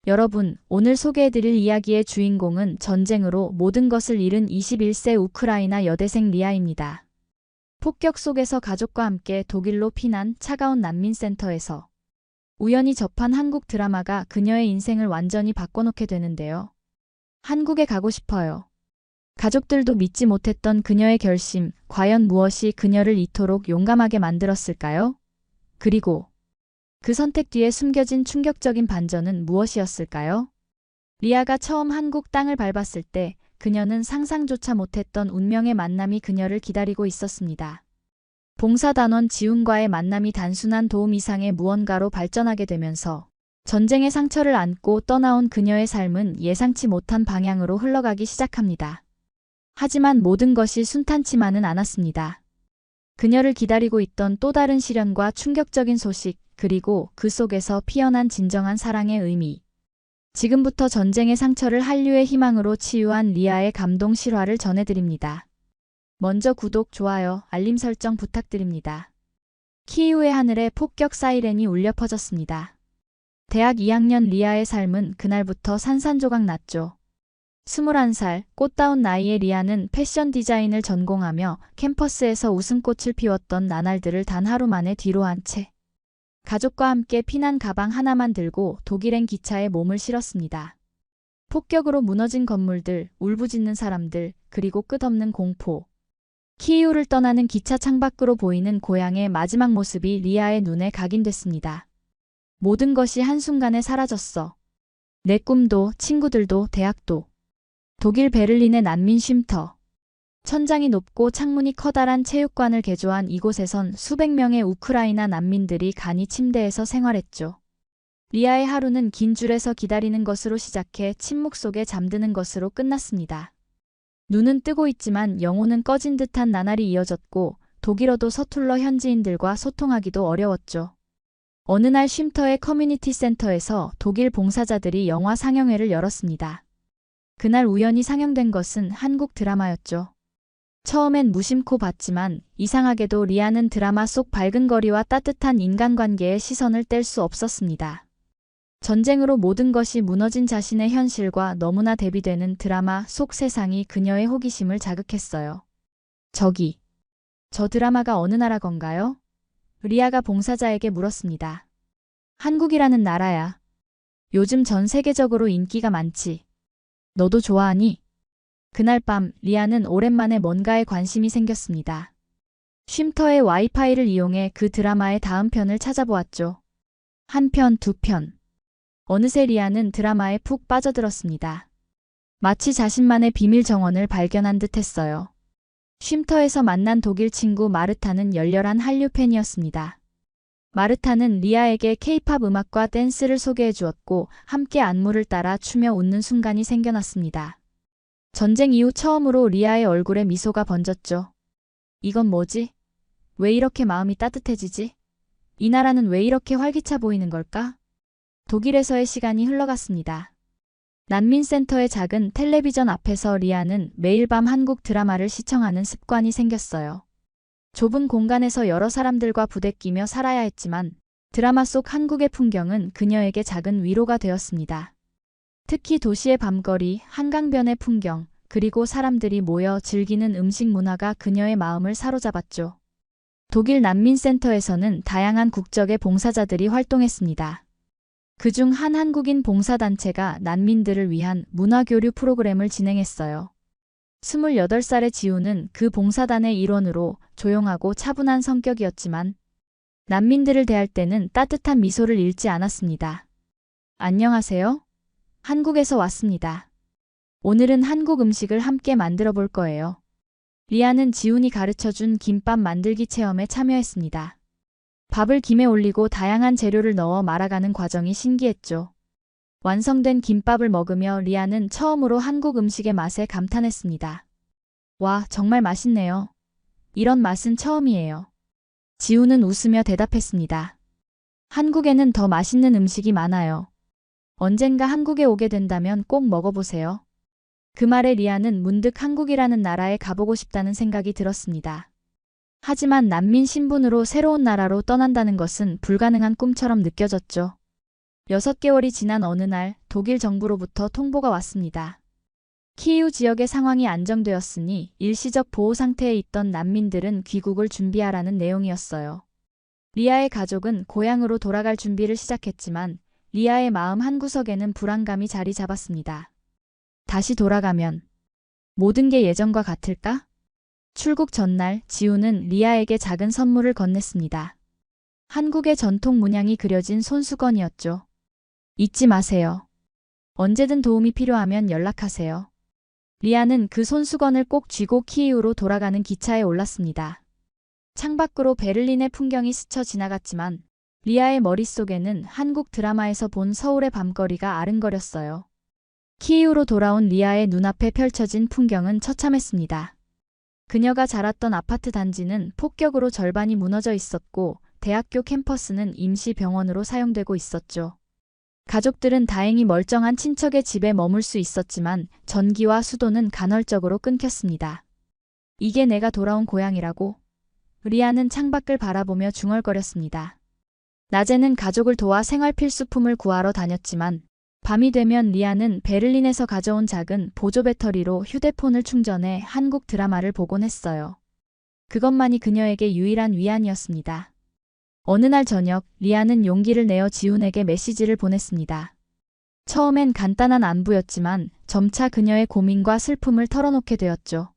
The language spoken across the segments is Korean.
여러분, 오늘 소개해드릴 이야기의 주인공은 전쟁으로 모든 것을 잃은 21세 우크라이나 여대생 리아입니다. 폭격 속에서 가족과 함께 독일로 피난 차가운 난민센터에서 우연히 접한 한국 드라마가 그녀의 인생을 완전히 바꿔놓게 되는데요. 한국에 가고 싶어요. 가족들도 믿지 못했던 그녀의 결심, 과연 무엇이 그녀를 이토록 용감하게 만들었을까요? 그리고 그 선택 뒤에 숨겨진 충격적인 반전은 무엇이었을까요? 리아가 처음 한국 땅을 밟았을 때 그녀는 상상조차 못했던 운명의 만남이 그녀를 기다리고 있었습니다. 봉사단원 지훈과의 만남이 단순한 도움 이상의 무언가로 발전하게 되면서 전쟁의 상처를 안고 떠나온 그녀의 삶은 예상치 못한 방향으로 흘러가기 시작합니다. 하지만 모든 것이 순탄치만은 않았습니다. 그녀를 기다리고 있던 또 다른 시련과 충격적인 소식, 그리고 그 속에서 피어난 진정한 사랑의 의미. 지금부터 전쟁의 상처를 한류의 희망으로 치유한 리아의 감동 실화를 전해드립니다. 먼저 구독, 좋아요, 알림 설정 부탁드립니다. 키이우의 하늘에 폭격 사이렌이 울려 퍼졌습니다. 대학 2학년 리아의 삶은 그날부터 산산조각 났죠. 21살, 꽃다운 나이의 리아는 패션 디자인을 전공하며 캠퍼스에서 웃음꽃을 피웠던 나날들을 단 하루 만에 뒤로한 채 가족과 함께 피난 가방 하나만 들고 독일행 기차에 몸을 실었습니다. 폭격으로 무너진 건물들, 울부짖는 사람들, 그리고 끝없는 공포. 키이우를 떠나는 기차 창밖으로 보이는 고향의 마지막 모습이 리아의 눈에 각인됐습니다. 모든 것이 한순간에 사라졌어. 내 꿈도, 친구들도, 대학도. 독일 베를린의 난민 쉼터. 천장이 높고 창문이 커다란 체육관을 개조한 이곳에선 수백 명의 우크라이나 난민들이 간이 침대에서 생활했죠. 리아의 하루는 긴 줄에서 기다리는 것으로 시작해 침묵 속에 잠드는 것으로 끝났습니다. 눈은 뜨고 있지만 영혼은 꺼진 듯한 나날이 이어졌고 독일어도 서툴러 현지인들과 소통하기도 어려웠죠. 어느 날 쉼터의 커뮤니티 센터에서 독일 봉사자들이 영화 상영회를 열었습니다. 그날 우연히 상영된 것은 한국 드라마였죠. 처음엔 무심코 봤지만 이상하게도 리아는 드라마 속 밝은 거리와 따뜻한 인간관계에 시선을 뗄 수 없었습니다. 전쟁으로 모든 것이 무너진 자신의 현실과 너무나 대비되는 드라마 속 세상이 그녀의 호기심을 자극했어요. 저 드라마가 어느 나라 건가요? 리아가 봉사자에게 물었습니다. 한국이라는 나라야. 요즘 전 세계적으로 인기가 많지. 너도 좋아하니? 그날 밤 리아는 오랜만에 뭔가에 관심이 생겼습니다. 쉼터의 와이파이를 이용해 그 드라마의 다음 편을 찾아보았죠. 한 편, 두 편. 어느새 리아는 드라마에 푹 빠져들었습니다. 마치 자신만의 비밀 정원을 발견한 듯 했어요. 쉼터에서 만난 독일 친구 마르타는 열렬한 한류 팬이었습니다. 마르타는 리아에게 케이팝 음악과 댄스를 소개해 주었고 함께 안무를 따라 추며 웃는 순간이 생겨났습니다. 전쟁 이후 처음으로 리아의 얼굴에 미소가 번졌죠. 이건 뭐지? 왜 이렇게 마음이 따뜻해지지? 이 나라는 왜 이렇게 활기차 보이는 걸까? 독일에서의 시간이 흘러갔습니다. 난민센터의 작은 텔레비전 앞에서 리아는 매일 밤 한국 드라마를 시청하는 습관이 생겼어요. 좁은 공간에서 여러 사람들과 부대끼며 살아야 했지만 드라마 속 한국의 풍경은 그녀에게 작은 위로가 되었습니다. 특히 도시의 밤거리, 한강변의 풍경, 그리고 사람들이 모여 즐기는 음식 문화가 그녀의 마음을 사로잡았죠. 독일 난민센터에서는 다양한 국적의 봉사자들이 활동했습니다. 그중 한 한국인 봉사단체가 난민들을 위한 문화교류 프로그램을 진행했어요. 28살의 지우는 그 봉사단의 일원으로 조용하고 차분한 성격이었지만 난민들을 대할 때는 따뜻한 미소를 잃지 않았습니다. 안녕하세요. 한국에서 왔습니다. 오늘은 한국 음식을 함께 만들어 볼 거예요. 리아는 지훈이 가르쳐준 김밥 만들기 체험에 참여했습니다. 밥을 김에 올리고 다양한 재료를 넣어 말아가는 과정이 신기했죠. 완성된 김밥을 먹으며 리아는 처음으로 한국 음식의 맛에 감탄했습니다. 와, 정말 맛있네요. 이런 맛은 처음이에요. 지훈은 웃으며 대답했습니다. 한국에는 더 맛있는 음식이 많아요. 언젠가 한국에 오게 된다면 꼭 먹어보세요. 그 말에 리아는 문득 한국이라는 나라에 가보고 싶다는 생각이 들었습니다. 하지만 난민 신분으로 새로운 나라로 떠난다는 것은 불가능한 꿈처럼 느껴졌죠. 6개월이 지난 어느 날 독일 정부로부터 통보가 왔습니다. 키이우 지역의 상황이 안정되었으니 일시적 보호 상태에 있던 난민들은 귀국을 준비하라는 내용이었어요. 리아의 가족은 고향으로 돌아갈 준비를 시작했지만 리아의 마음 한구석에는 불안감이 자리 잡았습니다. 다시 돌아가면 모든 게 예전과 같을까? 출국 전날 지우는 리아에게 작은 선물을 건넸습니다. 한국의 전통 문양이 그려진 손수건이었죠. 잊지 마세요. 언제든 도움이 필요하면 연락하세요. 리아는 그 손수건을 꼭 쥐고 키이우로 돌아가는 기차에 올랐습니다. 창밖으로 베를린의 풍경이 스쳐 지나갔지만 리아의 머릿속에는 한국 드라마에서 본 서울의 밤거리가 아른거렸어요. 키이우로 돌아온 리아의 눈앞에 펼쳐진 풍경은 처참했습니다. 그녀가 자랐던 아파트 단지는 폭격으로 절반이 무너져 있었고 대학교 캠퍼스는 임시 병원으로 사용되고 있었죠. 가족들은 다행히 멀쩡한 친척의 집에 머물 수 있었지만 전기와 수도는 간헐적으로 끊겼습니다. 이게 내가 돌아온 고향이라고? 리아는 창밖을 바라보며 중얼거렸습니다. 낮에는 가족을 도와 생활 필수품을 구하러 다녔지만 밤이 되면 리아는 베를린에서 가져온 작은 보조 배터리로 휴대폰을 충전해 한국 드라마를 보곤 했어요. 그것만이 그녀에게 유일한 위안이었습니다. 어느 날 저녁 리아는 용기를 내어 지훈에게 메시지를 보냈습니다. 처음엔 간단한 안부였지만 점차 그녀의 고민과 슬픔을 털어놓게 되었죠.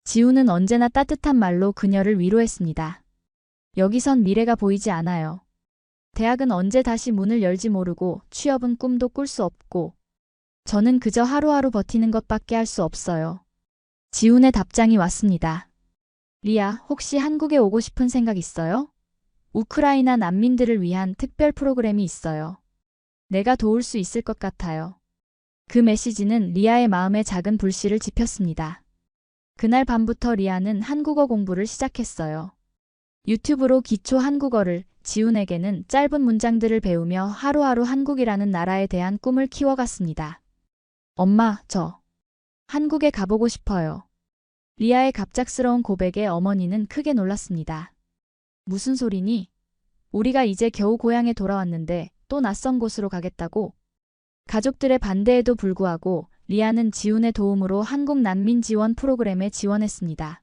지훈은 언제나 따뜻한 말로 그녀를 위로했습니다. 여기선 미래가 보이지 않아요. 대학은 언제 다시 문을 열지 모르고 취업은 꿈도 꿀 수 없고 저는 그저 하루하루 버티는 것밖에 할 수 없어요. 지훈의 답장이 왔습니다. 리아, 혹시 한국에 오고 싶은 생각 있어요? 우크라이나 난민들을 위한 특별 프로그램이 있어요. 내가 도울 수 있을 것 같아요. 그 메시지는 리아의 마음에 작은 불씨를 지폈습니다. 그날 밤부터 리아는 한국어 공부를 시작했어요. 유튜브로 기초 한국어를, 지훈에게는 짧은 문장들을 배우며 하루하루 한국이라는 나라에 대한 꿈을 키워갔습니다. 엄마, 저 한국에 가보고 싶어요. 리아의 갑작스러운 고백에 어머니는 크게 놀랐습니다. 무슨 소리니? 우리가 이제 겨우 고향에 돌아왔는데 또 낯선 곳으로 가겠다고? 가족들의 반대에도 불구하고 리아는 지훈의 도움으로 한국 난민 지원 프로그램에 지원했습니다.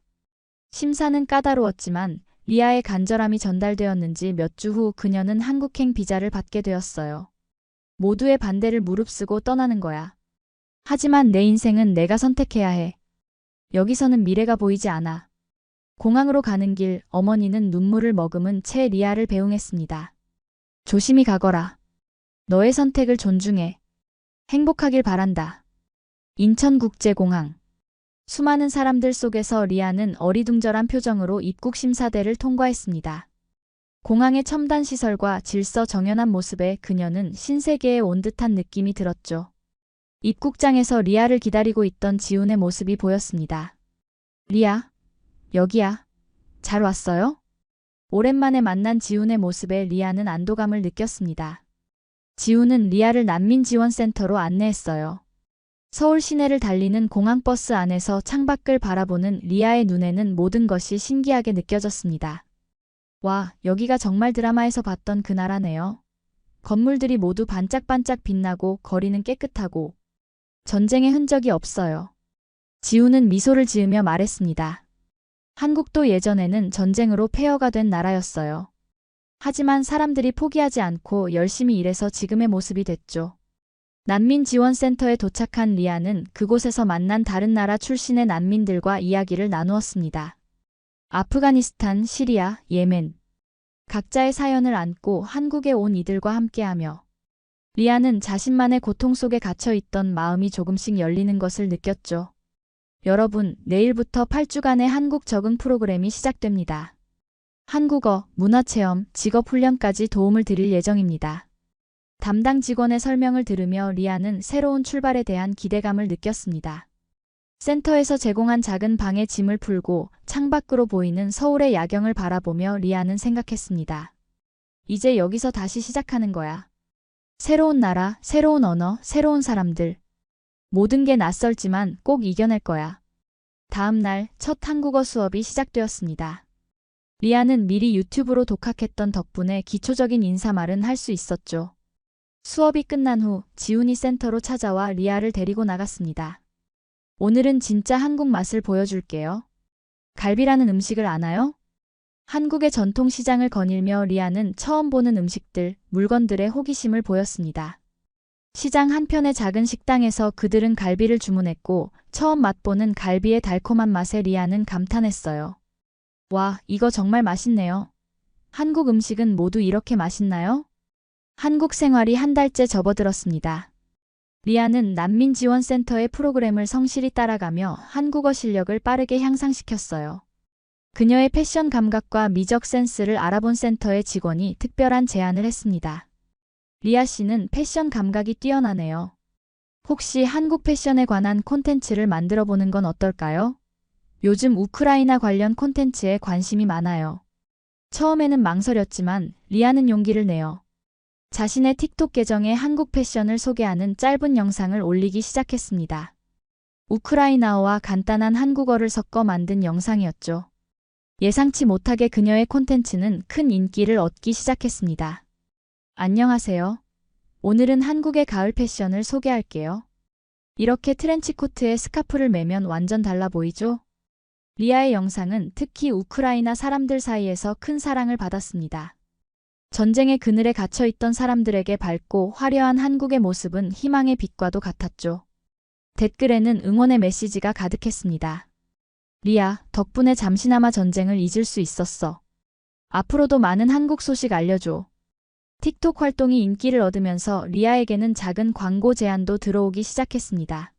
심사는 까다로웠지만 리아의 간절함이 전달되었는지 몇 주 후 그녀는 한국행 비자를 받게 되었어요. 모두의 반대를 무릅쓰고 떠나는 거야. 하지만 내 인생은 내가 선택해야 해. 여기서는 미래가 보이지 않아. 공항으로 가는 길 어머니는 눈물을 머금은 채 리아를 배웅했습니다. 조심히 가거라. 너의 선택을 존중해. 행복하길 바란다. 인천국제공항. 수많은 사람들 속에서 리아는 어리둥절한 표정으로 입국 심사대를 통과했습니다. 공항의 첨단 시설과 질서 정연한 모습에 그녀는 신세계에 온 듯한 느낌이 들었죠. 입국장에서 리아를 기다리고 있던 지훈의 모습이 보였습니다. 리아, 여기야. 잘 왔어요? 오랜만에 만난 지훈의 모습에 리아는 안도감을 느꼈습니다. 지훈은 리아를 난민지원센터로 안내했어요. 서울 시내를 달리는 공항버스 안에서 창밖을 바라보는 리아의 눈에는 모든 것이 신기하게 느껴졌습니다. 와, 여기가 정말 드라마에서 봤던 그 나라네요. 건물들이 모두 반짝반짝 빛나고 거리는 깨끗하고 전쟁의 흔적이 없어요. 지훈은 미소를 지으며 말했습니다. 한국도 예전에는 전쟁으로 폐허가 된 나라였어요. 하지만 사람들이 포기하지 않고 열심히 일해서 지금의 모습이 됐죠. 난민지원센터에 도착한 리아는 그곳에서 만난 다른 나라 출신의 난민들과 이야기를 나누었습니다. 아프가니스탄, 시리아, 예멘. 각자의 사연을 안고 한국에 온 이들과 함께하며 리아는 자신만의 고통 속에 갇혀있던 마음이 조금씩 열리는 것을 느꼈죠. 여러분, 내일부터 8주간의 한국 적응 프로그램이 시작됩니다. 한국어, 문화체험, 직업훈련까지 도움을 드릴 예정입니다. 담당 직원의 설명을 들으며 리아는 새로운 출발에 대한 기대감을 느꼈습니다. 센터에서 제공한 작은 방에 짐을 풀고 창밖으로 보이는 서울의 야경을 바라보며 리아는 생각했습니다. 이제 여기서 다시 시작하는 거야. 새로운 나라, 새로운 언어, 새로운 사람들. 모든 게 낯설지만 꼭 이겨낼 거야. 다음 날 첫 한국어 수업이 시작되었습니다. 리아는 미리 유튜브로 독학했던 덕분에 기초적인 인사말은 할 수 있었죠. 수업이 끝난 후 지훈이 센터로 찾아와 리아를 데리고 나갔습니다. 오늘은 진짜 한국 맛을 보여줄게요. 갈비라는 음식을 아나요? 한국의 전통 시장을 거닐며 리아는 처음 보는 음식들, 물건들의 호기심을 보였습니다. 시장 한편의 작은 식당에서 그들은 갈비를 주문했고 처음 맛보는 갈비의 달콤한 맛에 리아는 감탄했어요. 와, 이거 정말 맛있네요. 한국 음식은 모두 이렇게 맛있나요? 한국 생활이 한 달째 접어들었습니다. 리아는 난민지원센터의 프로그램을 성실히 따라가며 한국어 실력을 빠르게 향상시켰어요. 그녀의 패션 감각과 미적 센스를 알아본 센터의 직원이 특별한 제안을 했습니다. 리아 씨는 패션 감각이 뛰어나네요. 혹시 한국 패션에 관한 콘텐츠를 만들어 보는 건 어떨까요? 요즘 우크라이나 관련 콘텐츠에 관심이 많아요. 처음에는 망설였지만 리아는 용기를 내어 자신의 틱톡 계정에 한국 패션을 소개하는 짧은 영상을 올리기 시작했습니다. 우크라이나어와 간단한 한국어를 섞어 만든 영상이었죠. 예상치 못하게 그녀의 콘텐츠는 큰 인기를 얻기 시작했습니다. 안녕하세요. 오늘은 한국의 가을 패션을 소개할게요. 이렇게 트렌치코트에 스카프를 매면 완전 달라 보이죠? 리아의 영상은 특히 우크라이나 사람들 사이에서 큰 사랑을 받았습니다. 전쟁의 그늘에 갇혀있던 사람들에게 밝고 화려한 한국의 모습은 희망의 빛과도 같았죠. 댓글에는 응원의 메시지가 가득했습니다. 리아, 덕분에 잠시나마 전쟁을 잊을 수 있었어. 앞으로도 많은 한국 소식 알려줘. 틱톡 활동이 인기를 얻으면서 리아에게는 작은 광고 제안도 들어오기 시작했습니다.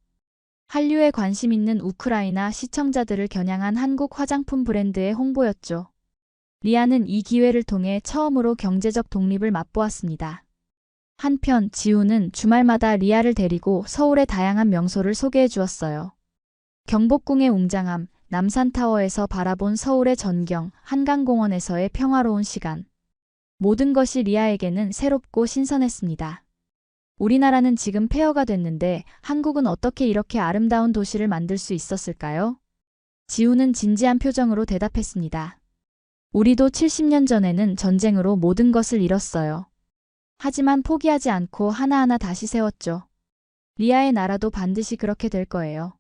한류에 관심 있는 우크라이나 시청자들을 겨냥한 한국 화장품 브랜드의 홍보였죠. 리아는 이 기회를 통해 처음으로 경제적 독립을 맛보았습니다. 한편 지훈은 주말마다 리아를 데리고 서울의 다양한 명소를 소개해 주었어요. 경복궁의 웅장함, 남산타워에서 바라본 서울의 전경, 한강공원에서의 평화로운 시간. 모든 것이 리아에게는 새롭고 신선했습니다. 우리나라는 지금 폐허가 됐는데 한국은 어떻게 이렇게 아름다운 도시를 만들 수 있었을까요? 지훈은 진지한 표정으로 대답했습니다. 우리도 70년 전에는 전쟁으로 모든 것을 잃었어요. 하지만 포기하지 않고 하나하나 다시 세웠죠. 리아의 나라도 반드시 그렇게 될 거예요.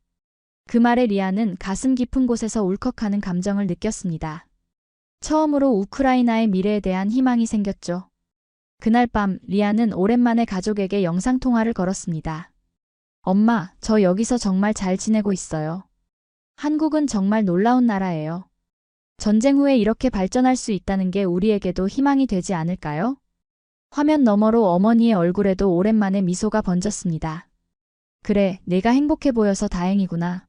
그 말에 리아는 가슴 깊은 곳에서 울컥하는 감정을 느꼈습니다. 처음으로 우크라이나의 미래에 대한 희망이 생겼죠. 그날 밤 리아는 오랜만에 가족에게 영상통화를 걸었습니다. 엄마, 저 여기서 정말 잘 지내고 있어요. 한국은 정말 놀라운 나라예요. 전쟁 후에 이렇게 발전할 수 있다는 게 우리에게도 희망이 되지 않을까요? 화면 너머로 어머니의 얼굴에도 오랜만에 미소가 번졌습니다. 그래, 내가 행복해 보여서 다행이구나.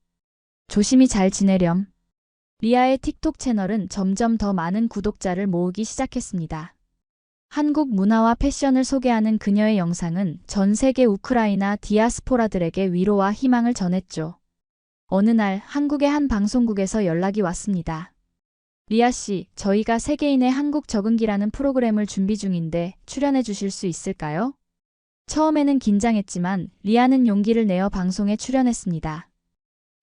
조심히 잘 지내렴. 리아의 틱톡 채널은 점점 더 많은 구독자를 모으기 시작했습니다. 한국 문화와 패션을 소개하는 그녀의 영상은 전 세계 우크라이나 디아스포라들에게 위로와 희망을 전했죠. 어느 날 한국의 한 방송국에서 연락이 왔습니다. 리아 씨, 저희가 세계인의 한국 적응기라는 프로그램을 준비 중인데 출연해 주실 수 있을까요? 처음에는 긴장했지만 리아는 용기를 내어 방송에 출연했습니다.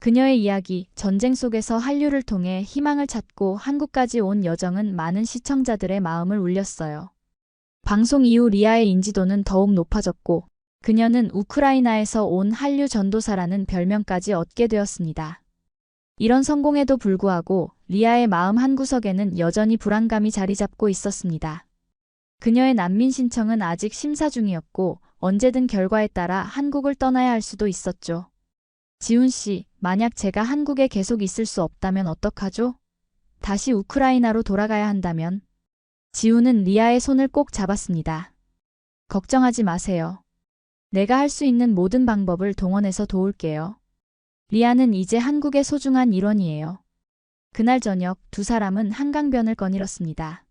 그녀의 이야기, 전쟁 속에서 한류를 통해 희망을 찾고 한국까지 온 여정은 많은 시청자들의 마음을 울렸어요. 방송 이후 리아의 인지도는 더욱 높아졌고 그녀는 우크라이나에서 온 한류 전도사라는 별명까지 얻게 되었습니다. 이런 성공에도 불구하고 리아의 마음 한구석에는 여전히 불안감이 자리 잡고 있었습니다. 그녀의 난민 신청은 아직 심사 중이었고 언제든 결과에 따라 한국을 떠나야 할 수도 있었죠. 지훈 씨, 만약 제가 한국에 계속 있을 수 없다면 어떡하죠? 다시 우크라이나로 돌아가야 한다면? 지훈은 리아의 손을 꼭 잡았습니다. 걱정하지 마세요. 내가 할 수 있는 모든 방법을 동원해서 도울게요. 리아는 이제 한국의 소중한 일원이에요. 그날 저녁 두 사람은 한강변을 거닐었습니다.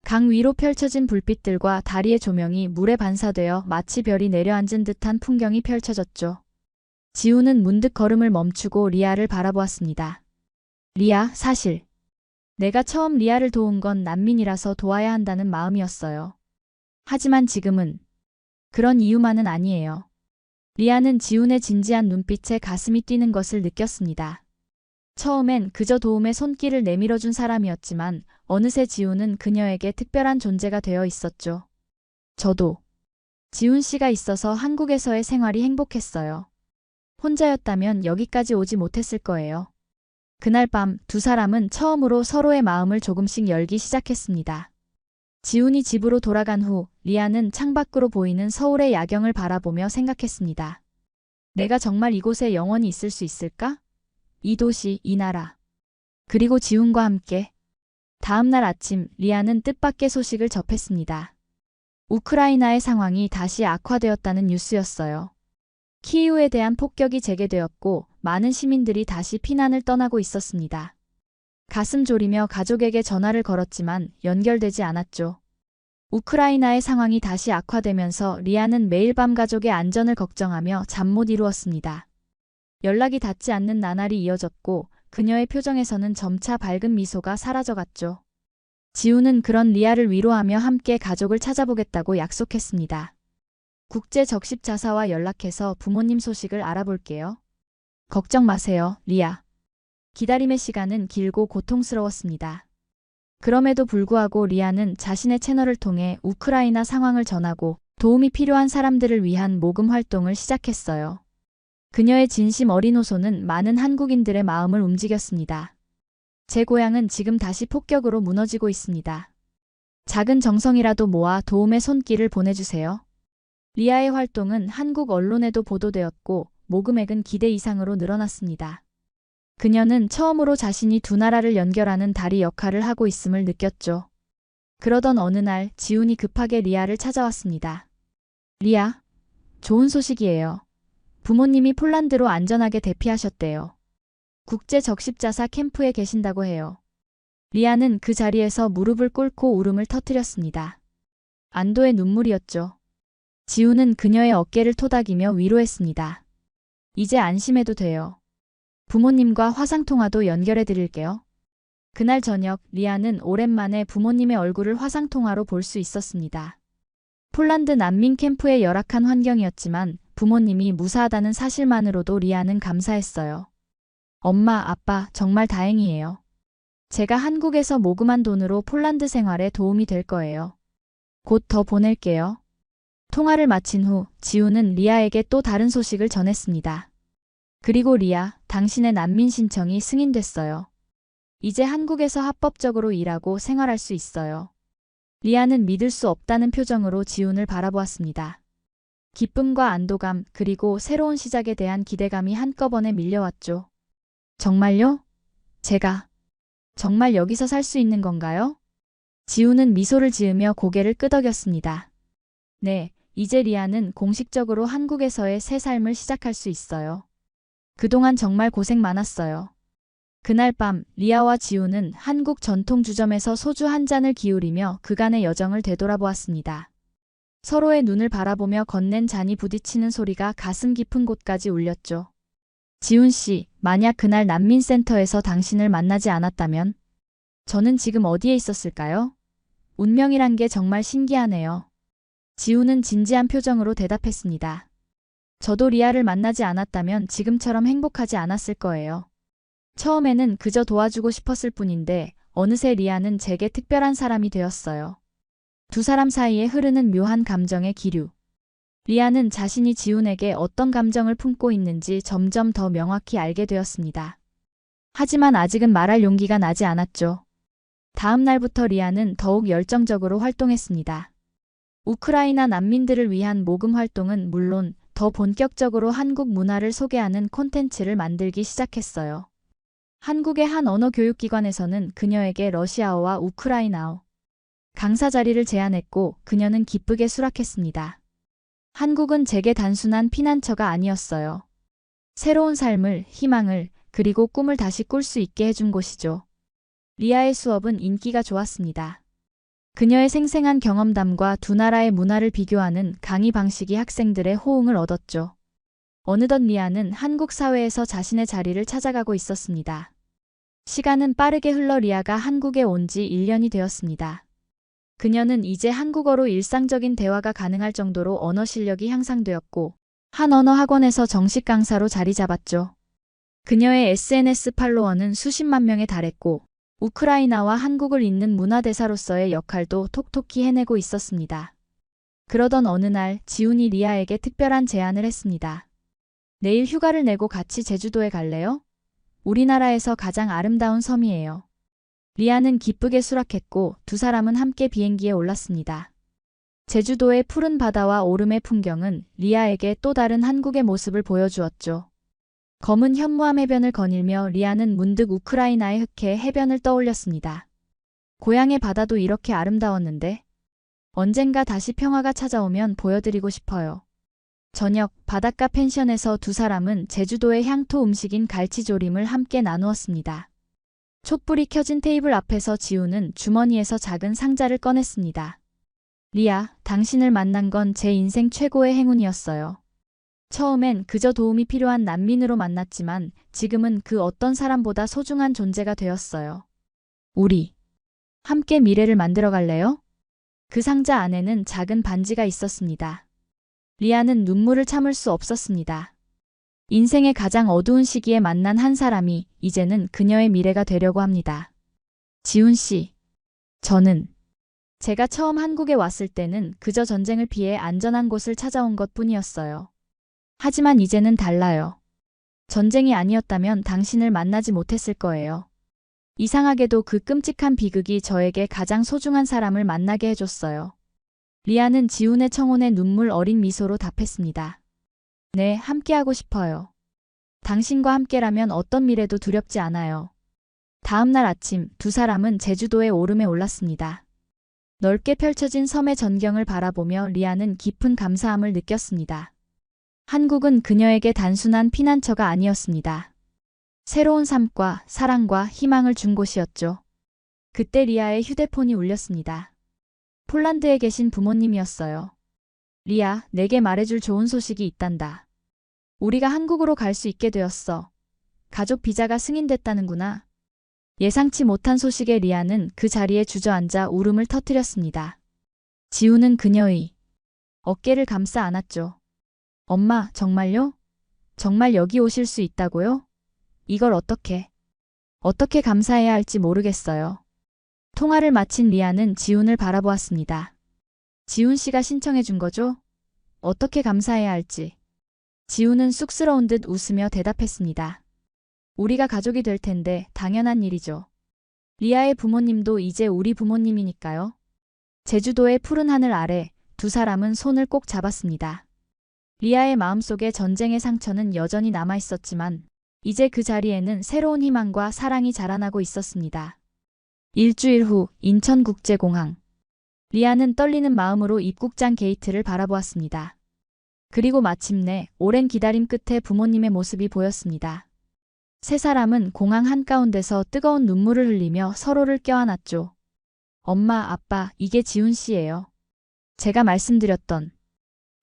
강 위로 펼쳐진 불빛들과 다리의 조명이 물에 반사되어 마치 별이 내려앉은 듯한 풍경이 펼쳐졌죠. 지훈은 문득 걸음을 멈추고 리아를 바라보았습니다. 리아, 사실 내가 처음 리아를 도운 건 난민이라서 도와야 한다는 마음이었어요. 하지만 지금은 그런 이유만은 아니에요. 리아는 지훈의 진지한 눈빛에 가슴이 뛰는 것을 느꼈습니다. 처음엔 그저 도움의 손길을 내밀어준 사람이었지만 어느새 지훈은 그녀에게 특별한 존재가 되어 있었죠. 저도 지훈 씨가 있어서 한국에서의 생활이 행복했어요. 혼자였다면 여기까지 오지 못했을 거예요. 그날 밤 두 사람은 처음으로 서로의 마음을 조금씩 열기 시작했습니다. 지훈이 집으로 돌아간 후 리아는 창밖으로 보이는 서울의 야경을 바라보며 생각했습니다. 내가 정말 이곳에 영원히 있을 수 있을까? 이 도시, 이 나라. 그리고 지훈과 함께. 다음 날 아침 리아는 뜻밖의 소식을 접했습니다. 우크라이나의 상황이 다시 악화되었다는 뉴스였어요. 키이우에 대한 폭격이 재개되었고 많은 시민들이 다시 피난을 떠나고 있었습니다. 가슴 졸이며 가족에게 전화를 걸었지만 연결되지 않았죠. 우크라이나의 상황이 다시 악화되면서 리아는 매일 밤 가족의 안전을 걱정하며 잠 못 이루었습니다. 연락이 닿지 않는 나날이 이어졌고 그녀의 표정에서는 점차 밝은 미소가 사라져갔죠. 지훈은 그런 리아를 위로하며 함께 가족을 찾아보겠다고 약속했습니다. 국제 적십 자사와 연락해서 부모님 소식을 알아볼게요. 걱정 마세요, 리아. 기다림의 시간은 길고 고통스러웠습니다. 그럼에도 불구하고 리아는 자신의 채널을 통해 우크라이나 상황을 전하고 도움이 필요한 사람들을 위한 모금 활동을 시작했어요. 그녀의 진심 어린 호소는 많은 한국인들의 마음을 움직였습니다. 제 고향은 지금 다시 폭격으로 무너지고 있습니다. 작은 정성이라도 모아 도움의 손길을 보내주세요. 리아의 활동은 한국 언론에도 보도되었고 모금액은 기대 이상으로 늘어났습니다. 그녀는 처음으로 자신이 두 나라를 연결하는 다리 역할을 하고 있음을 느꼈죠. 그러던 어느 날 지훈이 급하게 리아를 찾아왔습니다. 리아, 좋은 소식이에요. 부모님이 폴란드로 안전하게 대피하셨대요. 국제 적십자사 캠프에 계신다고 해요. 리아는 그 자리에서 무릎을 꿇고 울음을 터뜨렸습니다. 안도의 눈물이었죠. 지훈은 그녀의 어깨를 토닥이며 위로했습니다. 이제 안심해도 돼요. 부모님과 화상통화도 연결해 드릴게요. 그날 저녁 리아는 오랜만에 부모님의 얼굴을 화상통화로 볼 수 있었습니다. 폴란드 난민 캠프의 열악한 환경이었지만 부모님이 무사하다는 사실만으로도 리아는 감사했어요. 엄마, 아빠, 정말 다행이에요. 제가 한국에서 모금한 돈으로 폴란드 생활에 도움이 될 거예요. 곧 더 보낼게요. 통화를 마친 후 지훈은 리아에게 또 다른 소식을 전했습니다. 그리고 리아, 당신의 난민 신청이 승인됐어요. 이제 한국에서 합법적으로 일하고 생활할 수 있어요. 리아는 믿을 수 없다는 표정으로 지훈을 바라보았습니다. 기쁨과 안도감 그리고 새로운 시작에 대한 기대감이 한꺼번에 밀려왔죠. 정말요? 제가 정말 여기서 살 수 있는 건가요? 지훈은 미소를 지으며 고개를 끄덕였습니다. 네, 이제 리아는 공식적으로 한국에서의 새 삶을 시작할 수 있어요. 그동안 정말 고생 많았어요. 그날 밤 리아와 지훈은 한국 전통 주점에서 소주 한 잔을 기울이며 그간의 여정을 되돌아보았습니다. 서로의 눈을 바라보며 건넨 잔이 부딪히는 소리가 가슴 깊은 곳까지 울렸죠. 지훈 씨, 만약 그날 난민센터에서 당신을 만나지 않았다면 저는 지금 어디에 있었을까요? 운명이란 게 정말 신기하네요. 지훈은 진지한 표정으로 대답했습니다. 저도 리아를 만나지 않았다면 지금처럼 행복하지 않았을 거예요. 처음에는 그저 도와주고 싶었을 뿐인데 어느새 리아는 제게 특별한 사람이 되었어요. 두 사람 사이에 흐르는 묘한 감정의 기류. 리아는 자신이 지훈에게 어떤 감정을 품고 있는지 점점 더 명확히 알게 되었습니다. 하지만 아직은 말할 용기가 나지 않았죠. 다음 날부터 리아는 더욱 열정적으로 활동했습니다. 우크라이나 난민들을 위한 모금 활동은 물론 더 본격적으로 한국 문화를 소개하는 콘텐츠를 만들기 시작했어요. 한국의 한 언어 교육기관에서는 그녀에게 러시아어와 우크라이나어 강사 자리를 제안했고 그녀는 기쁘게 수락했습니다. 한국은 제게 단순한 피난처가 아니었어요. 새로운 삶을, 희망을, 그리고 꿈을 다시 꿀 수 있게 해준 곳이죠. 리아의 수업은 인기가 좋았습니다. 그녀의 생생한 경험담과 두 나라의 문화를 비교하는 강의 방식이 학생들의 호응을 얻었죠. 어느덧 리아는 한국 사회에서 자신의 자리를 찾아가고 있었습니다. 시간은 빠르게 흘러 리아가 한국에 온 지 1년이 되었습니다. 그녀는 이제 한국어로 일상적인 대화가 가능할 정도로 언어 실력이 향상되었고 한 언어 학원에서 정식 강사로 자리 잡았죠. 그녀의 SNS 팔로워는 수십만 명에 달했고 우크라이나와 한국을 잇는 문화대사로서의 역할도 톡톡히 해내고 있었습니다. 그러던 어느 날 지훈이 리아에게 특별한 제안을 했습니다. 내일 휴가를 내고 같이 제주도에 갈래요? 우리나라에서 가장 아름다운 섬이에요. 리아는 기쁘게 수락했고 두 사람은 함께 비행기에 올랐습니다. 제주도의 푸른 바다와 오름의 풍경은 리아에게 또 다른 한국의 모습을 보여주었죠. 검은 현무암 해변을 거닐며 리아는 문득 우크라이나의 흑해 해변을 떠올렸습니다. 고향의 바다도 이렇게 아름다웠는데 언젠가 다시 평화가 찾아오면 보여드리고 싶어요. 저녁 바닷가 펜션에서 두 사람은 제주도의 향토 음식인 갈치조림을 함께 나누었습니다. 촛불이 켜진 테이블 앞에서 지훈은 주머니에서 작은 상자를 꺼냈습니다. 리아, 당신을 만난 건 제 인생 최고의 행운이었어요. 처음엔 그저 도움이 필요한 난민으로 만났지만 지금은 그 어떤 사람보다 소중한 존재가 되었어요. 우리 함께 미래를 만들어 갈래요? 그 상자 안에는 작은 반지가 있었습니다. 리아는 눈물을 참을 수 없었습니다. 인생의 가장 어두운 시기에 만난 한 사람이 이제는 그녀의 미래가 되려고 합니다. 지훈 씨, 제가 처음 한국에 왔을 때는 그저 전쟁을 피해 안전한 곳을 찾아온 것뿐이었어요. 하지만 이제는 달라요. 전쟁이 아니었다면 당신을 만나지 못했을 거예요. 이상하게도 그 끔찍한 비극이 저에게 가장 소중한 사람을 만나게 해줬어요. 리아는 지훈의 청혼에 눈물 어린 미소로 답했습니다. 네, 함께하고 싶어요. 당신과 함께라면 어떤 미래도 두렵지 않아요. 다음 날 아침 두 사람은 제주도의 오름에 올랐습니다. 넓게 펼쳐진 섬의 전경을 바라보며 리아는 깊은 감사함을 느꼈습니다. 한국은 그녀에게 단순한 피난처가 아니었습니다. 새로운 삶과 사랑과 희망을 준 곳이었죠. 그때 리아의 휴대폰이 울렸습니다. 폴란드에 계신 부모님이었어요. 리아, 내게 말해줄 좋은 소식이 있단다. 우리가 한국으로 갈 수 있게 되었어. 가족 비자가 승인됐다는구나. 예상치 못한 소식에 리아는 그 자리에 주저앉아 울음을 터뜨렸습니다. 지훈은 그녀의 어깨를 감싸 안았죠. 엄마, 정말요? 정말 여기 오실 수 있다고요? 이걸 어떻게 감사해야 할지 모르겠어요. 통화를 마친 리아는 지훈을 바라보았습니다. 지훈 씨가 신청해 준 거죠? 어떻게 감사해야 할지. 지훈은 쑥스러운 듯 웃으며 대답했습니다. 우리가 가족이 될 텐데 당연한 일이죠. 리아의 부모님도 이제 우리 부모님이니까요. 제주도의 푸른 하늘 아래 두 사람은 손을 꼭 잡았습니다. 리아의 마음속에 전쟁의 상처는 여전히 남아 있었지만 이제 그 자리에는 새로운 희망과 사랑이 자라나고 있었습니다. 일주일 후 인천국제공항. 리아는 떨리는 마음으로 입국장 게이트를 바라보았습니다. 그리고 마침내 오랜 기다림 끝에 부모님의 모습이 보였습니다. 세 사람은 공항 한가운데서 뜨거운 눈물을 흘리며 서로를 껴안았죠. 엄마, 아빠, 이게 지훈 씨예요. 제가 말씀드렸던.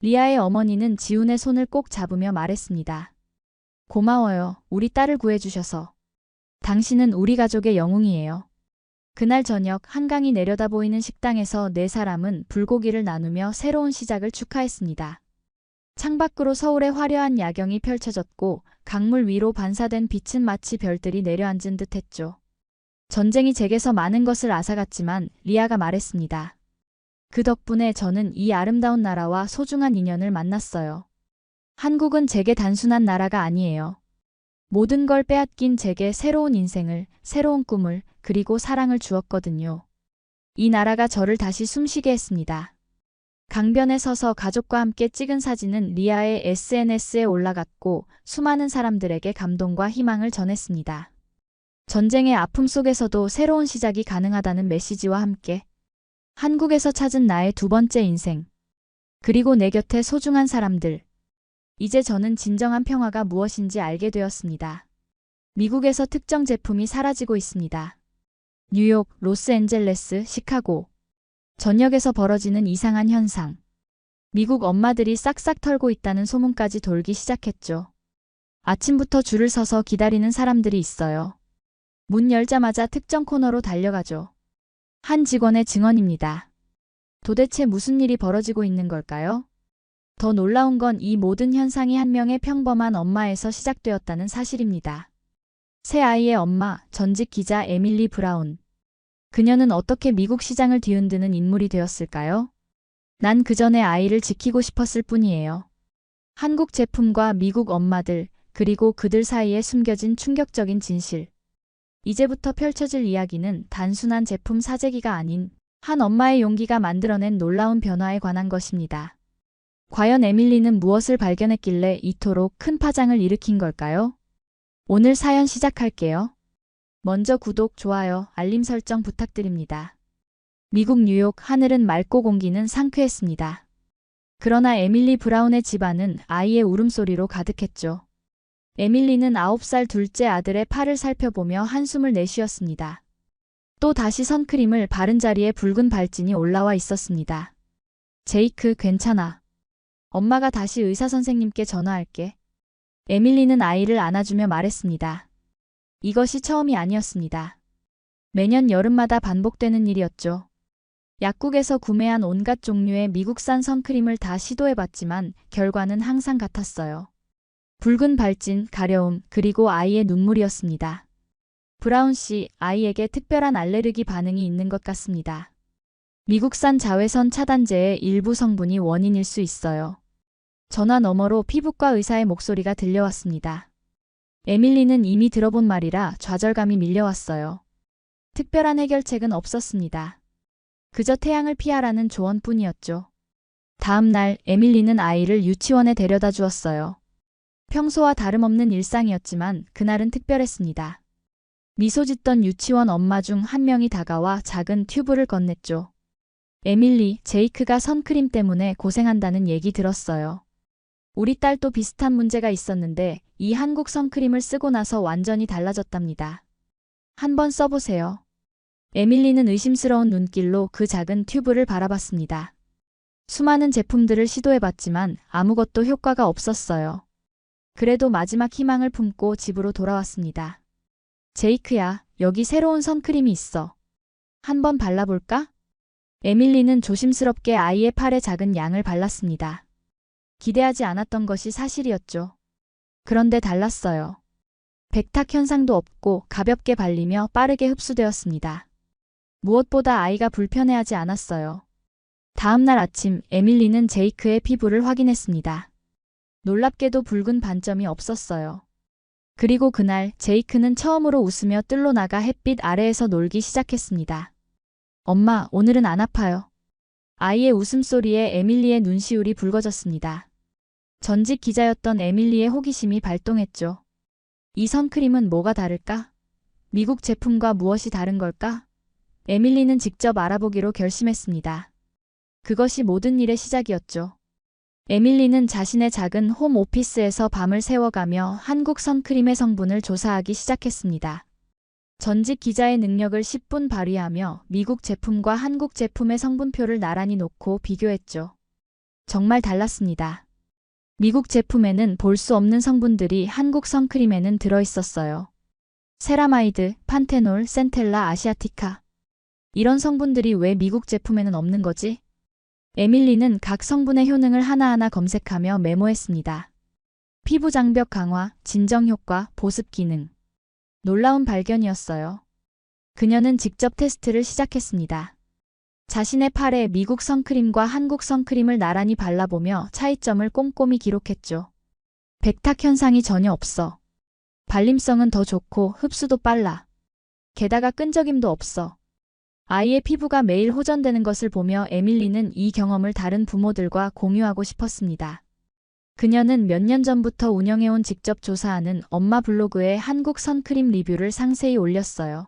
리아의 어머니는 지훈의 손을 꼭 잡으며 말했습니다. 고마워요. 우리 딸을 구해주셔서. 당신은 우리 가족의 영웅이에요. 그날 저녁 한강이 내려다 보이는 식당에서 네 사람은 불고기를 나누며 새로운 시작을 축하했습니다. 창밖으로 서울의 화려한 야경이 펼쳐졌고 강물 위로 반사된 빛은 마치 별들이 내려앉은 듯했죠. 전쟁이 제게서 많은 것을 앗아갔지만 리아가 말했습니다. 그 덕분에 저는 이 아름다운 나라와 소중한 인연을 만났어요. 한국은 제게 단순한 나라가 아니에요. 모든 걸 빼앗긴 제게 새로운 인생을, 새로운 꿈을, 그리고 사랑을 주었거든요. 이 나라가 저를 다시 숨쉬게 했습니다. 강변에 서서 가족과 함께 찍은 사진은 리아의 SNS에 올라갔고 수많은 사람들에게 감동과 희망을 전했습니다. 전쟁의 아픔 속에서도 새로운 시작이 가능하다는 메시지와 함께 한국에서 찾은 나의 두 번째 인생. 그리고 내 곁에 소중한 사람들. 이제 저는 진정한 평화가 무엇인지 알게 되었습니다. 미국에서 특정 제품이 사라지고 있습니다. 뉴욕, 로스앤젤레스, 시카고. 전역에서 벌어지는 이상한 현상. 미국 엄마들이 싹싹 털고 있다는 소문까지 돌기 시작했죠. 아침부터 줄을 서서 기다리는 사람들이 있어요. 문 열자마자 특정 코너로 달려가죠. 한 직원의 증언입니다. 도대체 무슨 일이 벌어지고 있는 걸까요? 더 놀라운 건 이 모든 현상이 한 명의 평범한 엄마에서 시작되었다는 사실입니다. 새 아이의 엄마, 전직 기자 에밀리 브라운. 그녀는 어떻게 미국 시장을 뒤흔드는 인물이 되었을까요? 난 그 전에 아이를 지키고 싶었을 뿐이에요. 한국 제품과 미국 엄마들, 그리고 그들 사이에 숨겨진 충격적인 진실. 이제부터 펼쳐질 이야기는 단순한 제품 사재기가 아닌 한 엄마의 용기가 만들어낸 놀라운 변화에 관한 것입니다. 과연 에밀리는 무엇을 발견했길래 이토록 큰 파장을 일으킨 걸까요? 오늘 사연 시작할게요. 먼저 구독, 좋아요, 알림 설정 부탁드립니다. 미국 뉴욕, 하늘은 맑고 공기는 상쾌했습니다. 그러나 에밀리 브라운의 집안은 아이의 울음소리로 가득했죠. 에밀리는 9살 둘째 아들의 팔을 살펴보며 한숨을 내쉬었습니다. 또 다시 선크림을 바른 자리에 붉은 발진이 올라와 있었습니다. 제이크, 괜찮아. 엄마가 다시 의사 선생님께 전화할게. 에밀리는 아이를 안아주며 말했습니다. 이것이 처음이 아니었습니다. 매년 여름마다 반복되는 일이었죠. 약국에서 구매한 온갖 종류의 미국산 선크림을 다 시도해봤지만 결과는 항상 같았어요. 붉은 발진, 가려움, 그리고 아이의 눈물이었습니다. 브라운 씨, 아이에게 특별한 알레르기 반응이 있는 것 같습니다. 미국산 자외선 차단제의 일부 성분이 원인일 수 있어요. 전화 너머로 피부과 의사의 목소리가 들려왔습니다. 에밀리는 이미 들어본 말이라 좌절감이 밀려왔어요. 특별한 해결책은 없었습니다. 그저 태양을 피하라는 조언뿐이었죠. 다음 날 에밀리는 아이를 유치원에 데려다 주었어요. 평소와 다름없는 일상이었지만 그날은 특별했습니다. 미소 짓던 유치원 엄마 중 한 명이 다가와 작은 튜브를 건넸죠. 에밀리, 제이크가 선크림 때문에 고생한다는 얘기 들었어요. 우리 딸도 비슷한 문제가 있었는데 이 한국 선크림을 쓰고 나서 완전히 달라졌답니다. 한번 써보세요. 에밀리는 의심스러운 눈길로 그 작은 튜브를 바라봤습니다. 수많은 제품들을 시도해봤지만 아무것도 효과가 없었어요. 그래도 마지막 희망을 품고 집으로 돌아왔습니다. 제이크야, 여기 새로운 선크림이 있어. 한번 발라볼까? 에밀리는 조심스럽게 아이의 팔에 작은 양을 발랐습니다. 기대하지 않았던 것이 사실이었죠. 그런데 달랐어요. 백탁 현상도 없고 가볍게 발리며 빠르게 흡수되었습니다. 무엇보다 아이가 불편해하지 않았어요. 다음 날 아침 에밀리는 제이크의 피부를 확인했습니다. 놀랍게도 붉은 반점이 없었어요. 그리고 그날 제이크는 처음으로 웃으며 뜰로 나가 햇빛 아래에서 놀기 시작했습니다. 엄마, 오늘은 안 아파요. 아이의 웃음소리에 에밀리의 눈시울이 붉어졌습니다. 전직 기자였던 에밀리의 호기심이 발동했죠. 이 선크림은 뭐가 다를까? 미국 제품과 무엇이 다른 걸까? 에밀리는 직접 알아보기로 결심했습니다. 그것이 모든 일의 시작이었죠. 에밀리는 자신의 작은 홈 오피스에서 밤을 새워가며 한국 선크림의 성분을 조사하기 시작했습니다. 전직 기자의 능력을 10분 발휘하며 미국 제품과 한국 제품의 성분표를 나란히 놓고 비교했죠. 정말 달랐습니다. 미국 제품에는 볼 수 없는 성분들이 한국 선크림에는 들어있었어요. 세라마이드, 판테놀, 센텔라 아시아티카. 이런 성분들이 왜 미국 제품에는 없는 거지? 에밀리는 각 성분의 효능을 하나하나 검색하며 메모했습니다. 피부 장벽 강화, 진정 효과, 보습 기능. 놀라운 발견이었어요. 그녀는 직접 테스트를 시작했습니다. 자신의 팔에 미국 선크림과 한국 선크림을 나란히 발라보며 차이점을 꼼꼼히 기록했죠. 백탁 현상이 전혀 없어. 발림성은 더 좋고 흡수도 빨라. 게다가 끈적임도 없어. 아이의 피부가 매일 호전되는 것을 보며 에밀리는 이 경험을 다른 부모들과 공유하고 싶었습니다. 그녀는 몇 년 전부터 운영해온 직접 조사하는 엄마 블로그에 한국 선크림 리뷰를 상세히 올렸어요.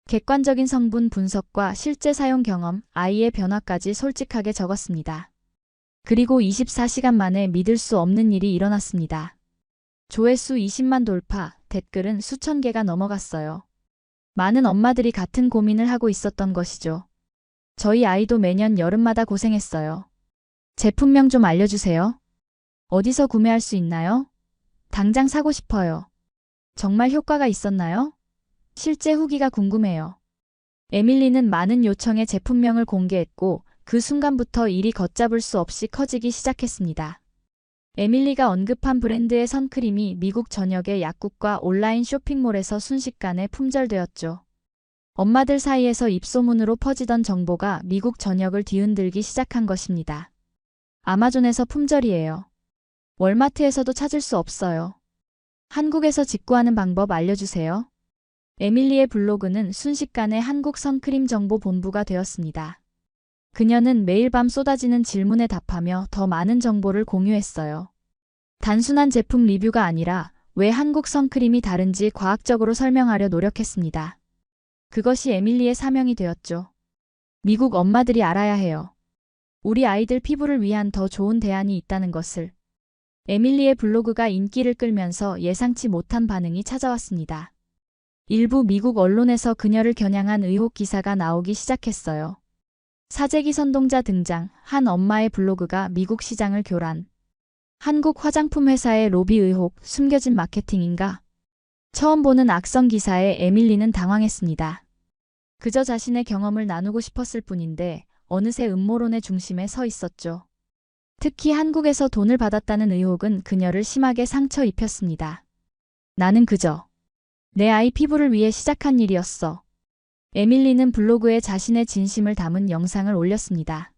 객관적인 성분 분석과 실제 사용 경험, 아이의 변화까지 솔직하게 적었습니다. 그리고 24시간 만에 믿을 수 없는 일이 일어났습니다. 조회수 20만 돌파, 댓글은 수천 개가 넘어갔어요. 많은 엄마들이 같은 고민을 하고 있었던 것이죠. 저희 아이도 매년 여름마다 고생했어요. 제품명 좀 알려주세요. 어디서 구매할 수 있나요? 당장 사고 싶어요. 정말 효과가 있었나요? 실제 후기가 궁금해요. 에밀리는 많은 요청에 제품명을 공개했고 그 순간부터 일이 걷잡을 수 없이 커지기 시작했습니다. 에밀리가 언급한 브랜드의 선크림이 미국 전역의 약국과 온라인 쇼핑몰에서 순식간에 품절되었죠. 엄마들 사이에서 입소문으로 퍼지던 정보가 미국 전역을 뒤흔들기 시작한 것입니다. 아마존에서 품절이에요. 월마트에서도 찾을 수 없어요. 한국에서 직구하는 방법 알려주세요. 에밀리의 블로그는 순식간에 한국 선크림 정보 본부가 되었습니다. 그녀는 매일 밤 쏟아지는 질문에 답하며 더 많은 정보를 공유했어요. 단순한 제품 리뷰가 아니라 왜 한국 선크림이 다른지 과학적으로 설명하려 노력했습니다. 그것이 에밀리의 사명이 되었죠. 미국 엄마들이 알아야 해요. 우리 아이들 피부를 위한 더 좋은 대안이 있다는 것을. 에밀리의 블로그가 인기를 끌면서 예상치 못한 반응이 찾아왔습니다. 일부 미국 언론에서 그녀를 겨냥한 의혹 기사가 나오기 시작했어요. 사재기 선동자 등장, 한 엄마의 블로그가 미국 시장을 교란. 한국 화장품 회사의 로비 의혹, 숨겨진 마케팅인가? 처음 보는 악성 기사에 에밀리는 당황했습니다. 그저 자신의 경험을 나누고 싶었을 뿐인데 어느새 음모론의 중심에 서 있었죠. 특히 한국에서 돈을 받았다는 의혹은 그녀를 심하게 상처 입혔습니다. 나는 그저 내 아이 피부를 위해 시작한 일이었어. 에밀리는 블로그에 자신의 진심을 담은 영상을 올렸습니다.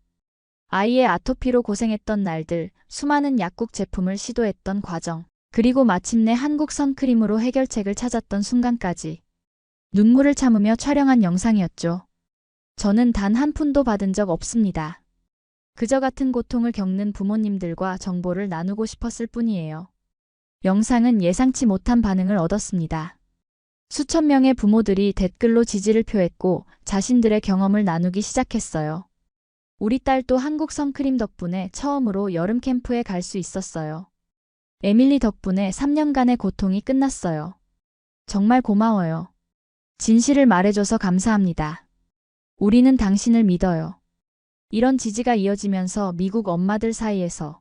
아이의 아토피로 고생했던 날들, 수많은 약국 제품을 시도했던 과정, 그리고 마침내 한국 선크림으로 해결책을 찾았던 순간까지 눈물을 참으며 촬영한 영상이었죠. 저는 단 한 푼도 받은 적 없습니다. 그저 같은 고통을 겪는 부모님들과 정보를 나누고 싶었을 뿐이에요. 영상은 예상치 못한 반응을 얻었습니다. 수천 명의 부모들이 댓글로 지지를 표했고 자신들의 경험을 나누기 시작했어요. 우리 딸도 한국 선크림 덕분에 처음으로 여름 캠프에 갈 수 있었어요. 에밀리 덕분에 3년간의 고통이 끝났어요. 정말 고마워요. 진실을 말해줘서 감사합니다. 우리는 당신을 믿어요. 이런 지지가 이어지면서 미국 엄마들 사이에서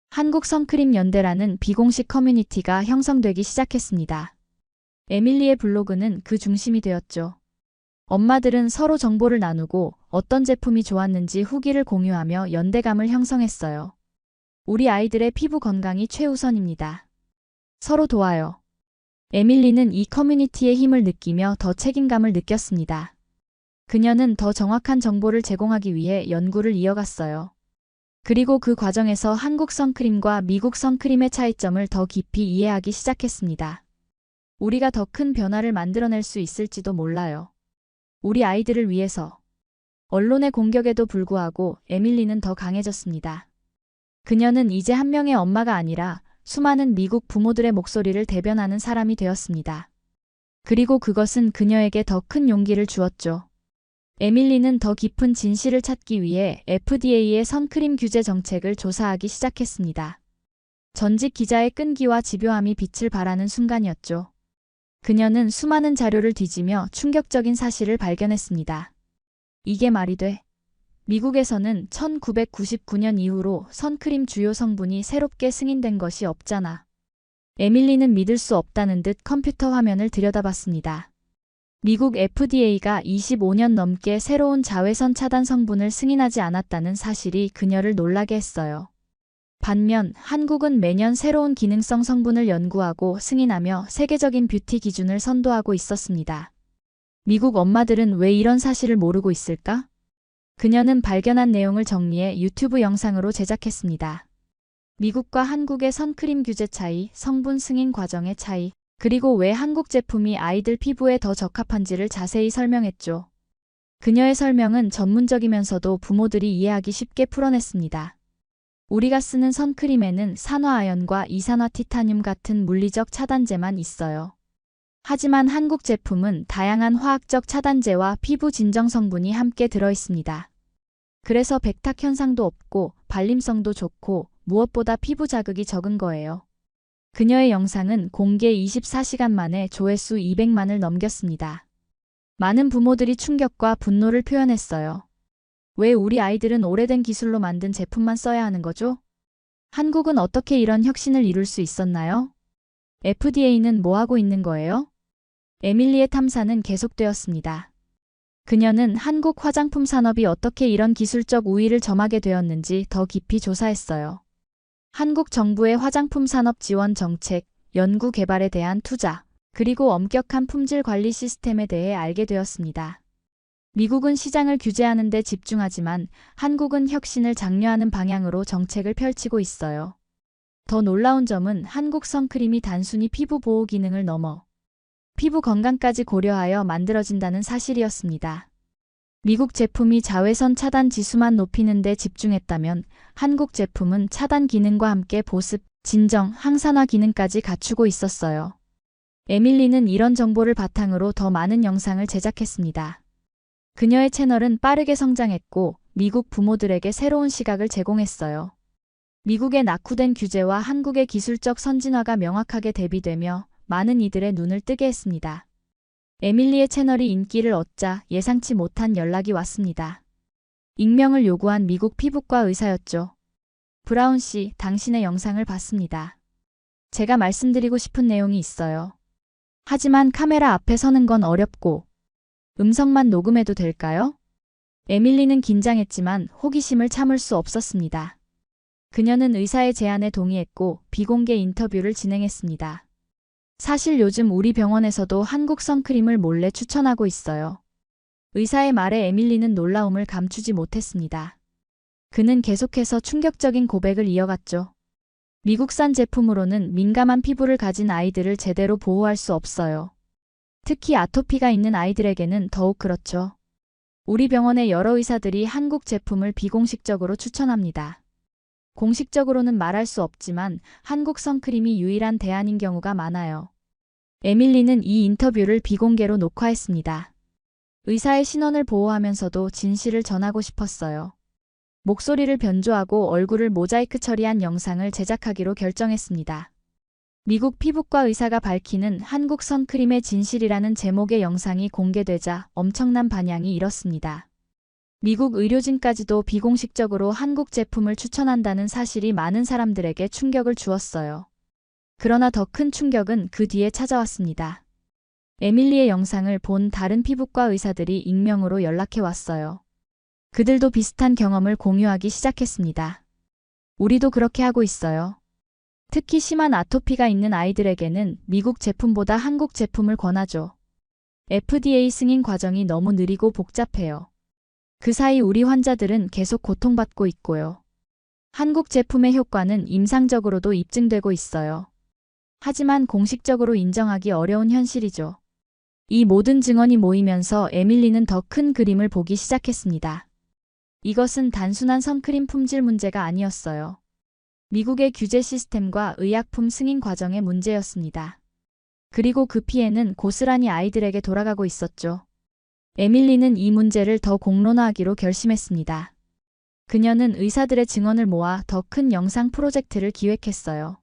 한국 선크림 연대라는 비공식 커뮤니티가 형성되기 시작했습니다. 에밀리의 블로그는 그 중심이 되었죠. 엄마들은 서로 정보를 나누고 어떤 제품이 좋았는지 후기를 공유하며 연대감을 형성했어요. 우리 아이들의 피부 건강이 최우선입니다. 서로 도와요. 에밀리는 이 커뮤니티의 힘을 느끼며 더 책임감을 느꼈습니다. 그녀는 더 정확한 정보를 제공하기 위해 연구를 이어갔어요. 그리고 그 과정에서 한국 선크림과 미국 선크림의 차이점을 더 깊이 이해하기 시작했습니다. 우리가 더 큰 변화를 만들어낼 수 있을지도 몰라요. 우리 아이들을 위해서. 언론의 공격에도 불구하고 에밀리는 더 강해졌습니다. 그녀는 이제 한 명의 엄마가 아니라 수많은 미국 부모들의 목소리를 대변하는 사람이 되었습니다. 그리고 그것은 그녀에게 더 큰 용기를 주었죠. 에밀리는 더 깊은 진실을 찾기 위해 FDA의 선크림 규제 정책을 조사하기 시작했습니다. 전직 기자의 끈기와 집요함이 빛을 발하는 순간이었죠. 그녀는 수많은 자료를 뒤지며 충격적인 사실을 발견했습니다. 이게 말이 돼? 미국에서는 1999년 이후로 선크림 주요 성분이 새롭게 승인된 것이 없잖아. 에밀리는 믿을 수 없다는 듯 컴퓨터 화면을 들여다봤습니다. 미국 FDA가 25년 넘게 새로운 자외선 차단 성분을 승인하지 않았다는 사실이 그녀를 놀라게 했어요. 반면 한국은 매년 새로운 기능성 성분을 연구하고 승인하며 세계적인 뷰티 기준을 선도하고 있었습니다. 미국 엄마들은 왜 이런 사실을 모르고 있을까? 그녀는 발견한 내용을 정리해 유튜브 영상으로 제작했습니다. 미국과 한국의 선크림 규제 차이, 성분 승인 과정의 차이, 그리고 왜 한국 제품이 아이들 피부에 더 적합한지를 자세히 설명했죠. 그녀의 설명은 전문적이면서도 부모들이 이해하기 쉽게 풀어냈습니다. 우리가 쓰는 선크림에는 산화아연과 이산화 티타늄 같은 물리적 차단제만 있어요. 하지만 한국 제품은 다양한 화학적 차단제와 피부 진정 성분이 함께 들어있습니다. 그래서 백탁 현상도 없고 발림성도 좋고 무엇보다 피부 자극이 적은 거예요. 그녀의 영상은 공개 24시간 만에 조회수 200만을 넘겼습니다. 많은 부모들이 충격과 분노를 표현했어요. 왜 우리 아이들은 오래된 기술로 만든 제품만 써야 하는 거죠? 한국은 어떻게 이런 혁신을 이룰 수 있었나요? FDA는 뭐 하고 있는 거예요? 에밀리의 탐사는 계속되었습니다. 그녀는 한국 화장품 산업이 어떻게 이런 기술적 우위를 점하게 되었는지 더 깊이 조사했어요. 한국 정부의 화장품 산업 지원 정책, 연구 개발에 대한 투자, 그리고 엄격한 품질 관리 시스템에 대해 알게 되었습니다. 미국은 시장을 규제하는 데 집중하지만 한국은 혁신을 장려하는 방향으로 정책을 펼치고 있어요. 더 놀라운 점은 한국 선크림이 단순히 피부 보호 기능을 넘어 피부 건강까지 고려하여 만들어진다는 사실이었습니다. 미국 제품이 자외선 차단 지수만 높이는 데 집중했다면 한국 제품은 차단 기능과 함께 보습, 진정, 항산화 기능까지 갖추고 있었어요. 에밀리는 이런 정보를 바탕으로 더 많은 영상을 제작했습니다. 그녀의 채널은 빠르게 성장했고 미국 부모들에게 새로운 시각을 제공했어요. 미국의 낙후된 규제와 한국의 기술적 선진화가 명확하게 대비되며 많은 이들의 눈을 뜨게 했습니다. 에밀리의 채널이 인기를 얻자 예상치 못한 연락이 왔습니다. 익명을 요구한 미국 피부과 의사였죠. 브라운 씨, 당신의 영상을 봤습니다. 제가 말씀드리고 싶은 내용이 있어요. 하지만 카메라 앞에 서는 건 어렵고 음성만 녹음해도 될까요? 에밀리는 긴장했지만 호기심을 참을 수 없었습니다. 그녀는 의사의 제안에 동의했고 비공개 인터뷰를 진행했습니다. 사실 요즘 우리 병원에서도 한국 선크림을 몰래 추천하고 있어요. 의사의 말에 에밀리는 놀라움을 감추지 못했습니다. 그는 계속해서 충격적인 고백을 이어갔죠. 미국산 제품으로는 민감한 피부를 가진 아이들을 제대로 보호할 수 없어요. 특히 아토피가 있는 아이들에게는 더욱 그렇죠. 우리 병원의 여러 의사들이 한국 제품을 비공식적으로 추천합니다. 공식적으로는 말할 수 없지만 한국 선크림이 유일한 대안인 경우가 많아요. 에밀리는 이 인터뷰를 비공개로 녹화했습니다. 의사의 신원을 보호하면서도 진실을 전하고 싶었어요. 목소리를 변조하고 얼굴을 모자이크 처리한 영상을 제작하기로 결정했습니다. 미국 피부과 의사가 밝히는 한국 선크림의 진실이라는 제목의 영상이 공개되자 엄청난 반향이 일었습니다. 미국 의료진까지도 비공식적으로 한국 제품을 추천한다는 사실이 많은 사람들에게 충격을 주었어요. 그러나 더 큰 충격은 그 뒤에 찾아왔습니다. 에밀리의 영상을 본 다른 피부과 의사들이 익명으로 연락해 왔어요. 그들도 비슷한 경험을 공유하기 시작했습니다. 우리도 그렇게 하고 있어요. 특히 심한 아토피가 있는 아이들에게는 미국 제품보다 한국 제품을 권하죠. FDA 승인 과정이 너무 느리고 복잡해요. 그 사이 우리 환자들은 계속 고통받고 있고요. 한국 제품의 효과는 임상적으로도 입증되고 있어요. 하지만 공식적으로 인정하기 어려운 현실이죠. 이 모든 증언이 모이면서 에밀리는 더 큰 그림을 보기 시작했습니다. 이것은 단순한 선크림 품질 문제가 아니었어요. 미국의 규제 시스템과 의약품 승인 과정의 문제였습니다. 그리고 그 피해는 고스란히 아이들에게 돌아가고 있었죠. 에밀리는 이 문제를 더 공론화하기로 결심했습니다. 그녀는 의사들의 증언을 모아 더 큰 영상 프로젝트를 기획했어요.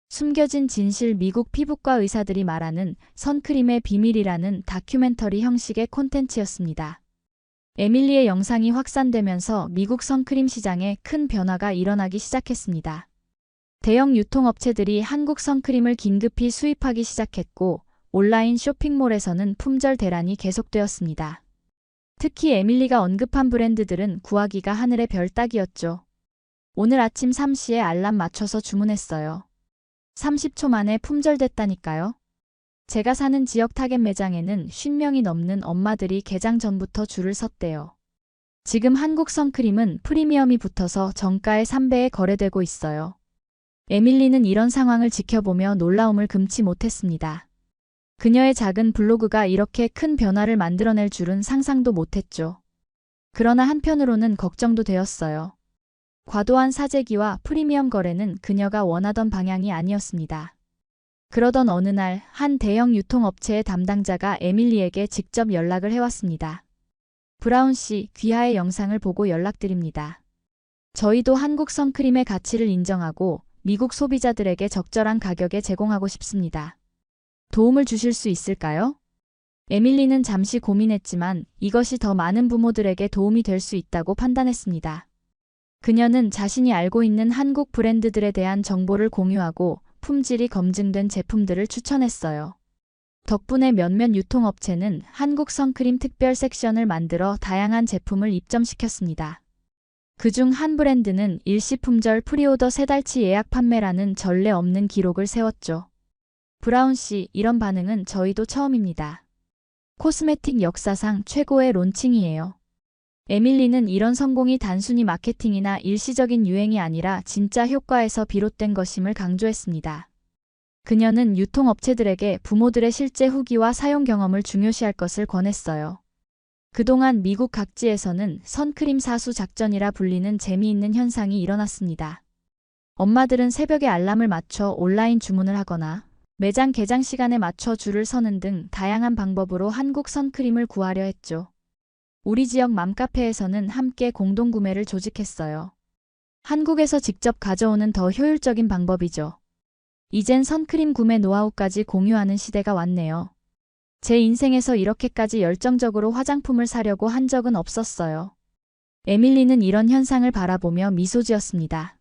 숨겨진 진실 미국 피부과 의사들이 말하는 선크림의 비밀이라는 다큐멘터리 형식의 콘텐츠였습니다. 에밀리의 영상이 확산되면서 미국 선크림 시장에 큰 변화가 일어나기 시작했습니다. 대형 유통업체들이 한국 선크림을 긴급히 수입하기 시작했고 온라인 쇼핑몰에서는 품절 대란이 계속되었습니다. 특히 에밀리가 언급한 브랜드들은 구하기가 하늘의 별 따기였죠. 오늘 아침 3시에 알람 맞춰서 주문했어요. 30초 만에 품절됐다니까요. 제가 사는 지역 타겟 매장에는 50명이 넘는 엄마들이 개장 전부터 줄을 섰대요. 지금 한국 선크림은 프리미엄이 붙어서 정가의 3배에 거래되고 있어요. 에밀리는 이런 상황을 지켜보며 놀라움을 금치 못했습니다. 그녀의 작은 블로그가 이렇게 큰 변화를 만들어낼 줄은 상상도 못했죠. 그러나 한편으로는 걱정도 되었어요. 과도한 사재기와 프리미엄 거래는 그녀가 원하던 방향이 아니었습니다. 그러던 어느 날 한 대형 유통업체의 담당자가 에밀리에게 직접 연락을 해왔습니다. 브라운 씨, 귀하의 영상을 보고 연락드립니다. 저희도 한국 선크림의 가치를 인정하고 미국 소비자들에게 적절한 가격에 제공하고 싶습니다. 도움을 주실 수 있을까요? 에밀리는 잠시 고민했지만 이것이 더 많은 부모들에게 도움이 될 수 있다고 판단했습니다. 그녀는 자신이 알고 있는 한국 브랜드들에 대한 정보를 공유하고 품질이 검증된 제품들을 추천했어요. 덕분에 몇몇 유통업체는 한국 선크림 특별 섹션을 만들어 다양한 제품을 입점시켰습니다. 그중 한 브랜드는 일시 품절 프리오더 3달치 예약 판매라는 전례 없는 기록을 세웠죠. 브라운 씨, 이런 반응은 저희도 처음입니다. 코스메틱 역사상 최고의 론칭이에요. 에밀리는 이런 성공이 단순히 마케팅이나 일시적인 유행이 아니라 진짜 효과에서 비롯된 것임을 강조했습니다. 그녀는 유통업체들에게 부모들의 실제 후기와 사용 경험을 중요시할 것을 권했어요. 그동안 미국 각지에서는 선크림 사수 작전이라 불리는 재미있는 현상이 일어났습니다. 엄마들은 새벽에 알람을 맞춰 온라인 주문을 하거나 매장 개장 시간에 맞춰 줄을 서는 등 다양한 방법으로 한국 선크림을 구하려 했죠. 우리 지역 맘카페에서는 함께 공동구매를 조직했어요. 한국에서 직접 가져오는 더 효율적인 방법이죠. 이젠 선크림 구매 노하우까지 공유하는 시대가 왔네요. 제 인생에서 이렇게까지 열정적으로 화장품을 사려고 한 적은 없었어요. 에밀리는 이런 현상을 바라보며 미소 지었습니다.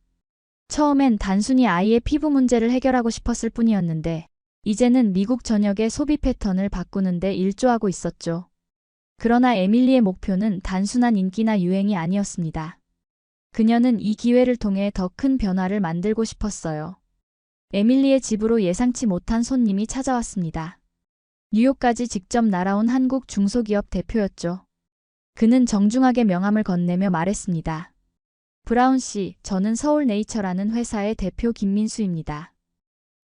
처음엔 단순히 아이의 피부 문제를 해결하고 싶었을 뿐이었는데 이제는 미국 전역의 소비 패턴을 바꾸는 데 일조하고 있었죠. 그러나 에밀리의 목표는 단순한 인기나 유행이 아니었습니다. 그녀는 이 기회를 통해 더 큰 변화를 만들고 싶었어요. 에밀리의 집으로 예상치 못한 손님이 찾아왔습니다. 뉴욕까지 직접 날아온 한국 중소기업 대표였죠. 그는 정중하게 명함을 건네며 말했습니다. 브라운 씨, 저는 서울네이처라는 회사의 대표 김민수입니다.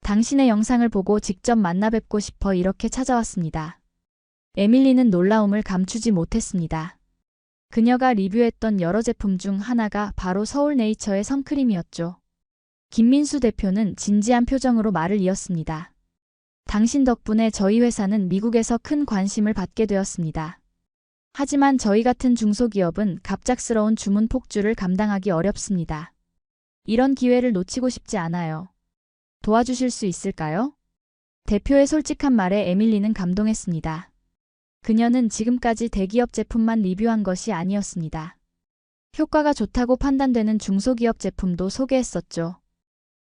당신의 영상을 보고 직접 만나 뵙고 싶어 이렇게 찾아왔습니다. 에밀리는 놀라움을 감추지 못했습니다. 그녀가 리뷰했던 여러 제품 중 하나가 바로 서울네이처의 선크림이었죠. 김민수 대표는 진지한 표정으로 말을 이었습니다. 당신 덕분에 저희 회사는 미국에서 큰 관심을 받게 되었습니다. 하지만 저희 같은 중소기업은 갑작스러운 주문 폭주를 감당하기 어렵습니다. 이런 기회를 놓치고 싶지 않아요. 도와주실 수 있을까요? 대표의 솔직한 말에 에밀리는 감동했습니다. 그녀는 지금까지 대기업 제품만 리뷰한 것이 아니었습니다. 효과가 좋다고 판단되는 중소기업 제품도 소개했었죠.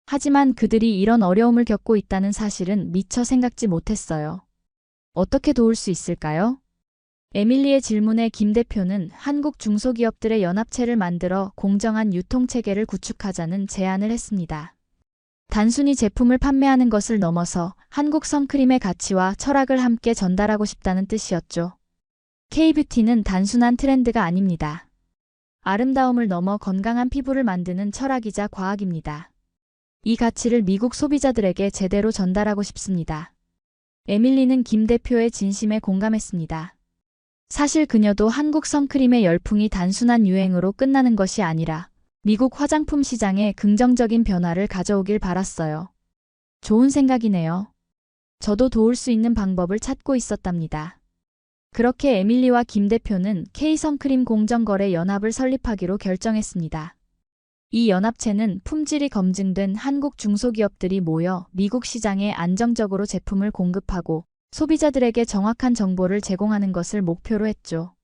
하지만 그들이 이런 어려움을 겪고 있다는 사실은 미처 생각지 못했어요. 어떻게 도울 수 있을까요? 에밀리의 질문에 김 대표는 한국 중소기업들의 연합체를 만들어 공정한 유통체계를 구축하자는 제안을 했습니다. 단순히 제품을 판매하는 것을 넘어서 한국 선크림의 가치와 철학을 함께 전달하고 싶다는 뜻이었죠. K-뷰티는 단순한 트렌드가 아닙니다. 아름다움을 넘어 건강한 피부를 만드는 철학이자 과학입니다. 이 가치를 미국 소비자들에게 제대로 전달하고 싶습니다. 에밀리는 김 대표의 진심에 공감했습니다. 사실 그녀도 한국 선크림의 열풍이 단순한 유행으로 끝나는 것이 아니라 미국 화장품 시장에 긍정적인 변화를 가져오길 바랐어요. 좋은 생각이네요. 저도 도울 수 있는 방법을 찾고 있었답니다. 그렇게 에밀리와 김 대표는 K-선크림 공정거래 연합을 설립하기로 결정했습니다. 이 연합체는 품질이 검증된 한국 중소기업들이 모여 미국 시장에 안정적으로 제품을 공급하고 소비자들에게 정확한 정보를 제공하는 것을 목표로 했죠.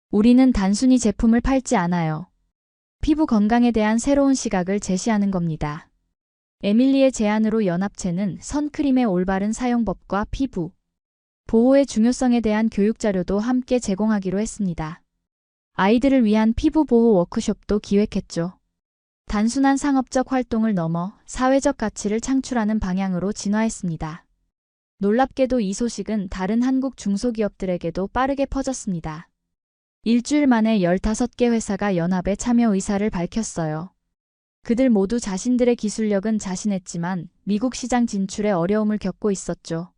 우리는 단순히 제품을 팔지 않아요. 피부 건강에 대한 새로운 시각을 제시하는 겁니다. 에밀리의 제안으로 연합체는 선크림의 올바른 사용법과 피부 보호의 중요성에 대한 교육 자료도 함께 제공하기로 했습니다. 아이들을 위한 피부 보호 워크숍도 기획했죠. 단순한 상업적 활동을 넘어 사회적 가치를 창출하는 방향으로 진화했습니다. 놀랍게도 이 소식은 다른 한국 중소기업들에게도 빠르게 퍼졌습니다. 일주일 만에 15개 회사가 연합에 참여 의사를 밝혔어요. 그들 모두 자신들의 기술력은 자신했지만 미국 시장 진출에 어려움을 겪고 있었죠.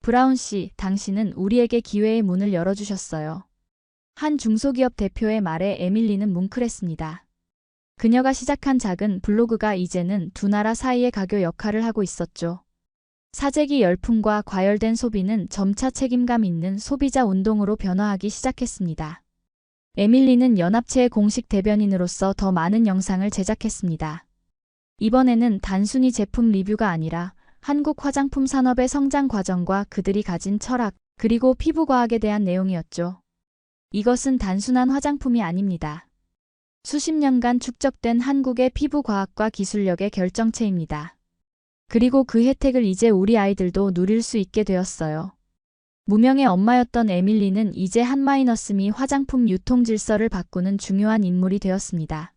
브라운 씨, 당신은 우리에게 기회의 문을 열어주셨어요. 한 중소기업 대표의 말에 에밀리는 뭉클했습니다. 그녀가 시작한 작은 블로그가 이제는 두 나라 사이의 가교 역할을 하고 있었죠. 사재기 열풍과 과열된 소비는 점차 책임감 있는 소비자 운동으로 변화하기 시작했습니다. 에밀리는 연합체의 공식 대변인으로서 더 많은 영상을 제작했습니다. 이번에는 단순히 제품 리뷰가 아니라 한국 화장품 산업의 성장 과정과 그들이 가진 철학, 그리고 피부과학에 대한 내용이었죠. 이것은 단순한 화장품이 아닙니다. 수십 년간 축적된 한국의 피부과학과 기술력의 결정체입니다. 그리고 그 혜택을 이제 우리 아이들도 누릴 수 있게 되었어요. 무명의 엄마였던 에밀리는 이제 한마이너스미 화장품 유통 질서를 바꾸는 중요한 인물이 되었습니다.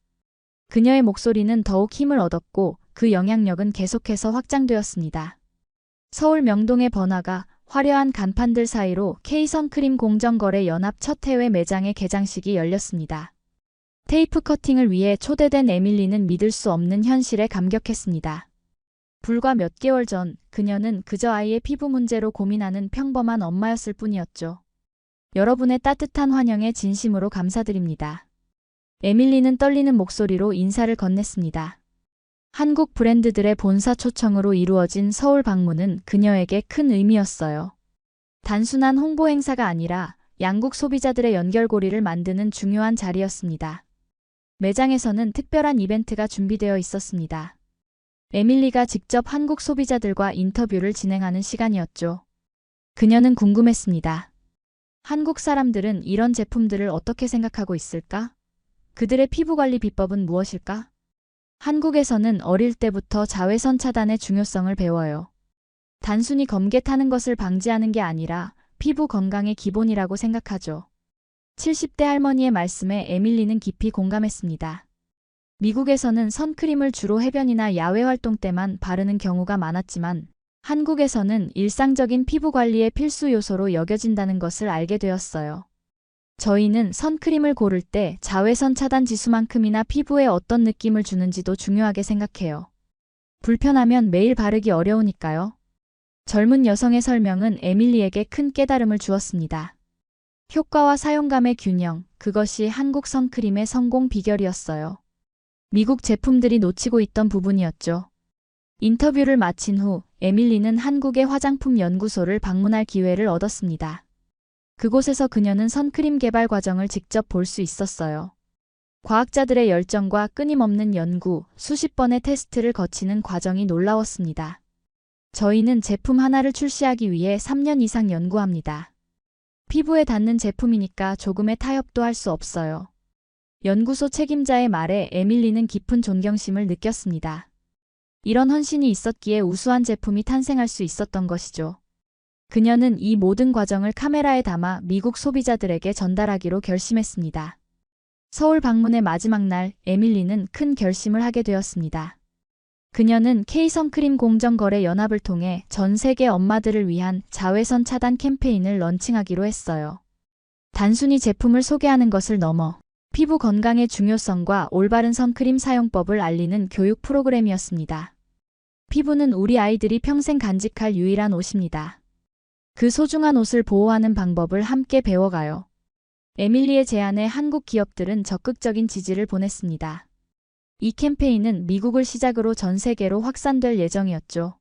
그녀의 목소리는 더욱 힘을 얻었고 그 영향력은 계속해서 확장되었습니다. 서울 명동의 번화가 화려한 간판들 사이로 K선크림 공정거래 연합 첫 해외 매장의 개장식이 열렸습니다. 테이프 커팅을 위해 초대된 에밀리는 믿을 수 없는 현실에 감격했습니다. 불과 몇 개월 전 그녀는 그저 아이의 피부 문제로 고민하는 평범한 엄마였을 뿐이었죠. 여러분의 따뜻한 환영에 진심으로 감사드립니다. 에밀리는 떨리는 목소리로 인사를 건넸습니다. 한국 브랜드들의 본사 초청으로 이루어진 서울 방문은 그녀에게 큰 의미였어요. 단순한 홍보 행사가 아니라 양국 소비자들의 연결고리를 만드는 중요한 자리였습니다. 매장에서는 특별한 이벤트가 준비되어 있었습니다. 에밀리가 직접 한국 소비자들과 인터뷰를 진행하는 시간이었죠. 그녀는 궁금했습니다. 한국 사람들은 이런 제품들을 어떻게 생각하고 있을까? 그들의 피부관리 비법은 무엇일까? 한국에서는 어릴 때부터 자외선 차단의 중요성을 배워요. 단순히 검게 타는 것을 방지하는 게 아니라 피부 건강의 기본이라고 생각하죠. 70대 할머니의 말씀에 에밀리는 깊이 공감했습니다. 미국에서는 선크림을 주로 해변이나 야외 활동 때만 바르는 경우가 많았지만 한국에서는 일상적인 피부 관리의 필수 요소로 여겨진다는 것을 알게 되었어요. 저희는 선크림을 고를 때 자외선 차단 지수만큼이나 피부에 어떤 느낌을 주는지도 중요하게 생각해요. 불편하면 매일 바르기 어려우니까요. 젊은 여성의 설명은 에밀리에게 큰 깨달음을 주었습니다. 효과와 사용감의 균형, 그것이 한국 선크림의 성공 비결이었어요. 미국 제품들이 놓치고 있던 부분이었죠. 인터뷰를 마친 후 에밀리는 한국의 화장품 연구소를 방문할 기회를 얻었습니다. 그곳에서 그녀는 선크림 개발 과정을 직접 볼 수 있었어요. 과학자들의 열정과 끊임없는 연구, 수십 번의 테스트를 거치는 과정이 놀라웠습니다. 저희는 제품 하나를 출시하기 위해 3년 이상 연구합니다. 피부에 닿는 제품이니까 조금의 타협도 할 수 없어요. 연구소 책임자의 말에 에밀리는 깊은 존경심을 느꼈습니다. 이런 헌신이 있었기에 우수한 제품이 탄생할 수 있었던 것이죠. 그녀는 이 모든 과정을 카메라에 담아 미국 소비자들에게 전달하기로 결심했습니다. 서울 방문의 마지막 날 에밀리는 큰 결심을 하게 되었습니다. 그녀는 K선크림 공정거래 연합을 통해 전 세계 엄마들을 위한 자외선 차단 캠페인을 런칭하기로 했어요. 단순히 제품을 소개하는 것을 넘어 피부 건강의 중요성과 올바른 선크림 사용법을 알리는 교육 프로그램이었습니다. 피부는 우리 아이들이 평생 간직할 유일한 옷입니다. 그 소중한 옷을 보호하는 방법을 함께 배워가요. 에밀리의 제안에 한국 기업들은 적극적인 지지를 보냈습니다. 이 캠페인은 미국을 시작으로 전 세계로 확산될 예정이었죠.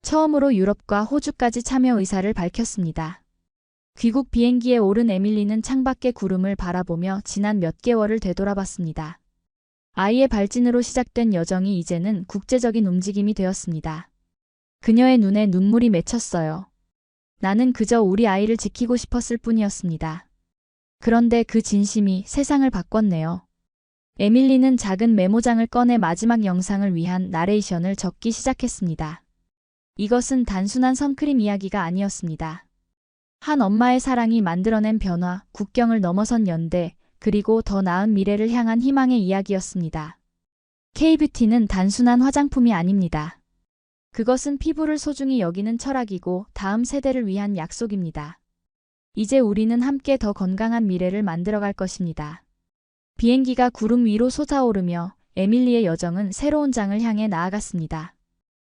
처음으로 유럽과 호주까지 참여 의사를 밝혔습니다. 귀국 비행기에 오른 에밀리는 창밖의 구름을 바라보며 지난 몇 개월을 되돌아봤습니다. 아이의 발진으로 시작된 여정이 이제는 국제적인 움직임이 되었습니다. 그녀의 눈에 눈물이 맺혔어요. 나는 그저 우리 아이를 지키고 싶었을 뿐이었습니다. 그런데 그 진심이 세상을 바꿨네요. 에밀리는 작은 메모장을 꺼내 마지막 영상을 위한 나레이션을 적기 시작했습니다. 이것은 단순한 선크림 이야기가 아니었습니다. 한 엄마의 사랑이 만들어낸 변화, 국경을 넘어선 연대, 그리고 더 나은 미래를 향한 희망의 이야기였습니다. K-뷰티는 단순한 화장품이 아닙니다. 그것은 피부를 소중히 여기는 철학이고 다음 세대를 위한 약속입니다. 이제 우리는 함께 더 건강한 미래를 만들어갈 것입니다. 비행기가 구름 위로 솟아오르며 에밀리의 여정은 새로운 장을 향해 나아갔습니다.